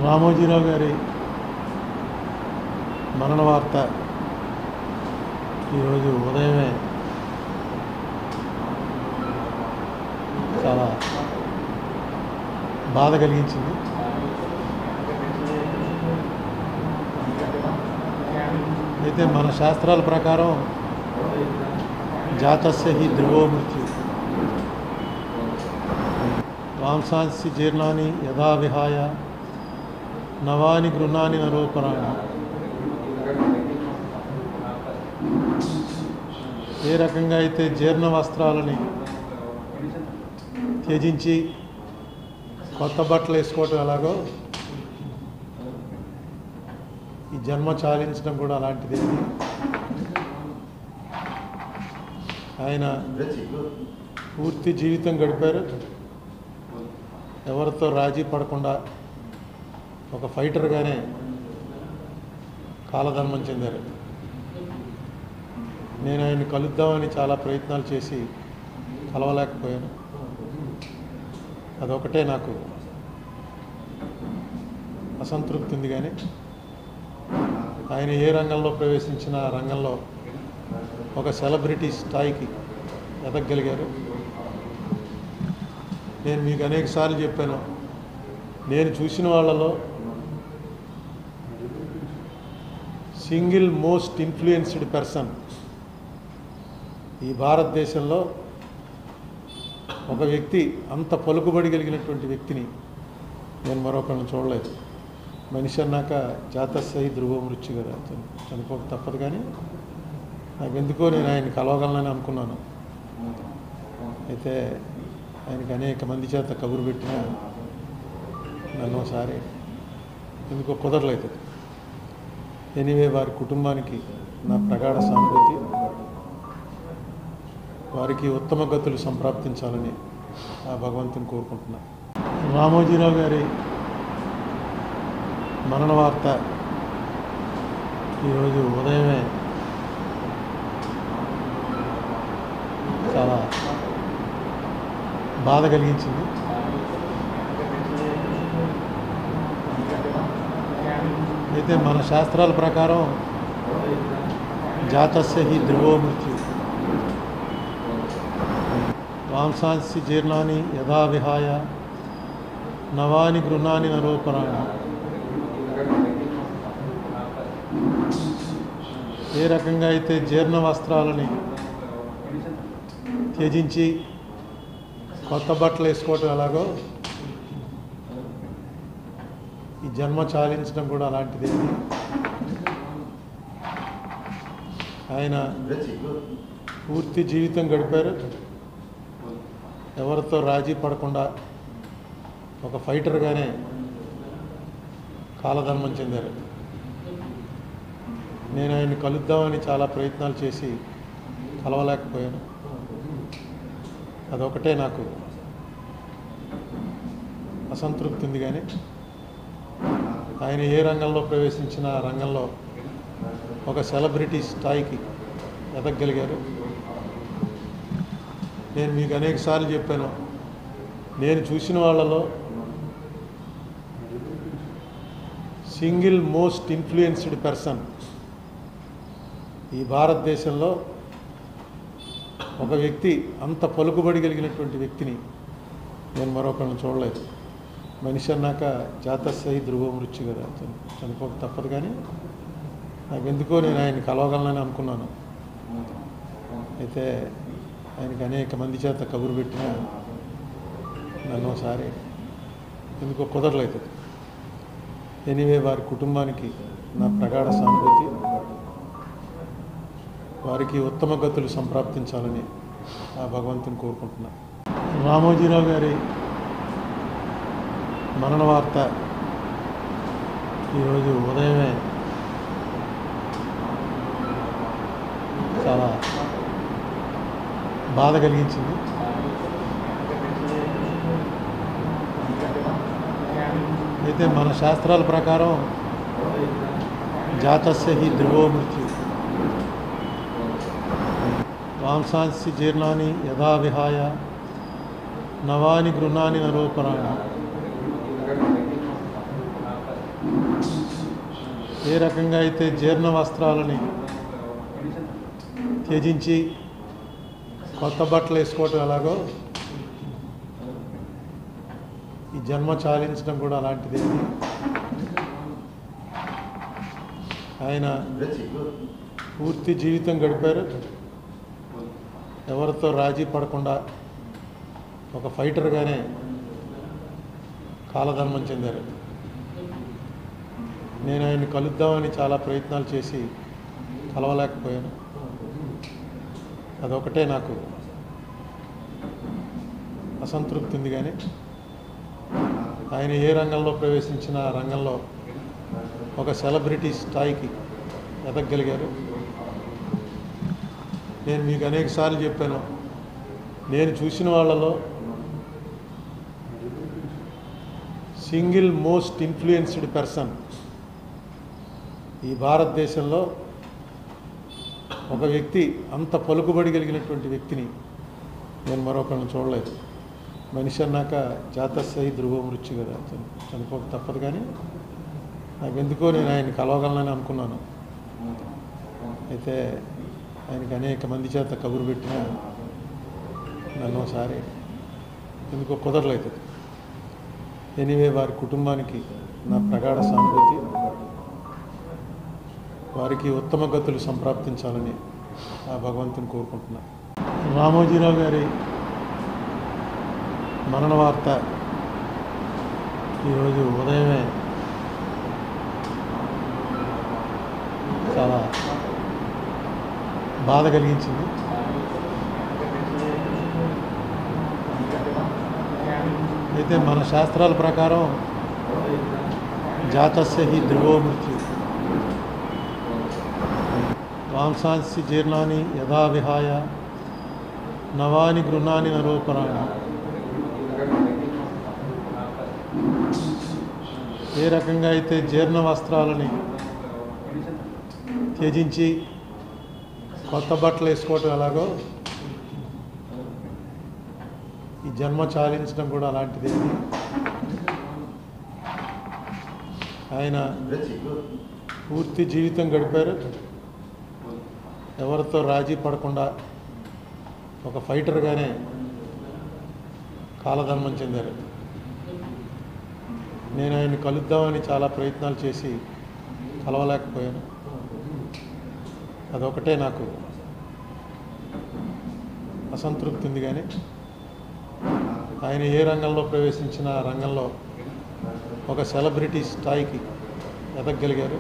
రామోజీరావు గారి మరణ వార్త ఈరోజు ఉదయమే చాలా బాధ కలిగించింది. అయితే మన శాస్త్రాల ప్రకారం జాతస్య హి ధ్రువో మృత్యు వాంసాంసి జీర్ణాని యథా విహాయ నవాని గృహాని నరోపరాణి. ఏ రకంగా అయితే జీర్ణ వస్త్రాలని త్యజించి కొత్త బట్టలు వేసుకోవటం ఎలాగో ఈ జన్మ చాలించడం కూడా అలాంటిదే. ఆయన పూర్తి జీవితం గడిపారు, ఎవరితో రాజీ పడకుండా ఒక ఫైటర్గానే కాలధర్మం చెందారు. నేను ఆయన్ని కలుద్దామని చాలా ప్రయత్నాలు చేసి కలవలేకపోయాను. అదొకటే నాకు అసంతృప్తి ఉంది. కానీ ఆయన ఏ రంగంలో ప్రవేశించిన ఆ రంగంలో ఒక సెలబ్రిటీ స్థాయికి ఎదగగలిగారు. నేను మీకు అనేక సార్లు చెప్పాను, నేను చూసిన వాళ్ళలో సింగిల్ మోస్ట్ ఇన్ఫ్లుయెన్స్డ్ పర్సన్ ఈ భారతదేశంలో ఒక వ్యక్తి, అంత పలుకుబడి కలిగినటువంటి వ్యక్తిని నేను మరొకరిని చూడలేదు. మనిషి అన్నాక జాతస్య ధ్రువ మృత్యు కదా, చనిపోక తప్పదు. కానీ నాకెందుకో నేను ఆయన్ని కలవగలనని అనుకున్నాను. అయితే ఆయనకి అనేక మంది చేత కబురు పెట్టినా నన్ను ఒకసారి ఎందుకో కుదరలేదు. ఎనీవే, వారి కుటుంబానికి నా ప్రగాఢ సానుభూతి, వారికి ఉత్తమ గతులు సంప్రాప్తించాలని ఆ భగవంతుని కోరుకుంటున్నాను. రామోజీరావు గారి మరణ వార్త ఈరోజు ఉదయమే చాలా బాధ కలిగించింది. అయితే మన శాస్త్రాల ప్రకారం జాతస్య హి ధ్రువో మృత్యు వాంసాంసి జీర్ణాని యథా విహాయ నవాని గృహాని నరోపరాణి. ఏ రకంగా అయితే జీర్ణ వస్త్రాలని త్యజించి కొత్త బట్టలు వేసుకోవటం ఎలాగో ఈ జన్మ చాలించడం కూడా అలాంటిదే. ఆయన పూర్తి జీవితం గడిపారు, ఎవరితో రాజీ పడకుండా ఒక ఫైటర్గానే కాలధర్మం చెందారు. నేను ఆయన్ని కలుద్దామని చాలా ప్రయత్నాలు చేసి కలవలేకపోయాను. అదొకటే నాకు అసంతృప్తి ఉంది. కానీ ఆయన ఏ రంగంలో ప్రవేశించిన ఆ రంగంలో ఒక సెలబ్రిటీ స్థాయికి ఎదగగలిగారు. నేను మీకు అనేక సార్లు చెప్పాను, నేను చూసిన వాళ్ళలో సింగిల్ మోస్ట్ ఇన్ఫ్లుయెన్స్డ్ పర్సన్ ఈ భారతదేశంలో ఒక వ్యక్తి, అంత పలుకుబడి కలిగినటువంటి వ్యక్తిని నేను మరొకరిని చూడలేదు. మనిషి అన్నాక జాతస్య ధ్రువ మృత్యు కదా, చనిపోక తప్పదు. కానీ నాకెందుకో నేను ఆయన్ని కలవగలనని అనుకున్నాను. అయితే ఆయనకి అనేక మంది చేత కబురు పెట్టినా నన్ను ఒకసారి ఎందుకో కుదరలేదు. ఎనీవే, వారి కుటుంబానికి నా ప్రగాఢ సానుభూతి, వారికి ఉత్తమ గతులు సంప్రాప్తించాలని ఆ భగవంతుని కోరుకుంటున్నాను. రామోజీరావు గారి మరణ వార్త ఈరోజు ఉదయమే చాలా బాధ కలిగించింది. అయితే మన శాస్త్రాల ప్రకారం జాతస్య హి ధ్రువో మృత్యు వాంసాంసి జీర్ణాని యథా విహాయ నవాని గృహాని నరోపరాణి. ఏ రకంగా అయితే జీర్ణ వస్త్రాలని త్యజించి కొత్త బట్టలు వేసుకోవటం ఎలాగో ఈ జన్మ చాలించడం కూడా అలాంటిదే. ఆయన పూర్తి జీవితం గడిపారు, ఎవరితో రాజీ పడకుండా ఒక ఫైటర్గానే కాలధర్మం చెందారు. నేను ఆయన్ని కలుద్దామని చాలా ప్రయత్నాలు చేసి కలవలేకపోయాను. అదొకటే నాకు అసంతృప్తి ఉంది. కానీ ఆయన ఏ రంగంలో ప్రవేశించిన ఆ రంగంలో ఒక సెలబ్రిటీ స్థాయికి ఎదగగలిగారు. నేను మీకు అనేక సార్లు చెప్పాను, నేను చూసిన వాళ్ళలో సింగిల్ మోస్ట్ ఇన్ఫ్లుయెన్స్డ్ పర్సన్ ఈ భారతదేశంలో ఒక వ్యక్తి, అంత పలుకుబడి కలిగినటువంటి వ్యక్తిని నేను మరొకరిని చూడలేదు. మనిషి అన్నాక జాతస్సై ధ్రువ మృత్యు కదా, చనిపోక తప్పదు. కానీ నాకు ఎందుకో నేను ఆయన్ని కలవగలనని అనుకున్నాను. అయితే ఆయనకి అనేక మంది చేత కబురు పెట్టినా నన్ను ఒకసారి ఎందుకో కుదరలేదు. ఎనీవే, వారి కుటుంబానికి నా ప్రగాఢ సానుభూతి, వారికి ఉత్తమ గతులు సంప్రాప్తించాలని ఆ భగవంతుని కోరుకుంటున్నా. రామోజీరావు గారి మరణ వార్త ఈరోజు ఉదయమే చాలా బాధ కలిగించింది. అయితే మన శాస్త్రాల ప్రకారం జాతస్య హి ధ్రువో మృత్యు, వాంసాంసి జీర్ణాని యథా విహాయ నవాని గృహాని నరోపరాణి. ఏ రకంగా అయితే జీర్ణ వస్త్రాలని త్యజించి కొత్త బట్టలు వేసుకోవటం ఎలాగో ఈ జన్మ చాలించడం కూడా అలాంటిదే. ఆయన పూర్తి జీవితం గడిపారు, ఎవరితో రాజీ పడకుండా ఒక ఫైటర్గానే కాలధర్మం చెందారు. నేను ఆయన్ని కలుద్దామని చాలా ప్రయత్నాలు చేసి కలవలేకపోయాను. అదొకటే నాకు అసంతృప్తి ఉంది. కానీ ఆయన ఏ రంగంలో ప్రవేశించిన ఆ రంగంలో ఒక సెలబ్రిటీ స్థాయికి ఎదగగలిగారు.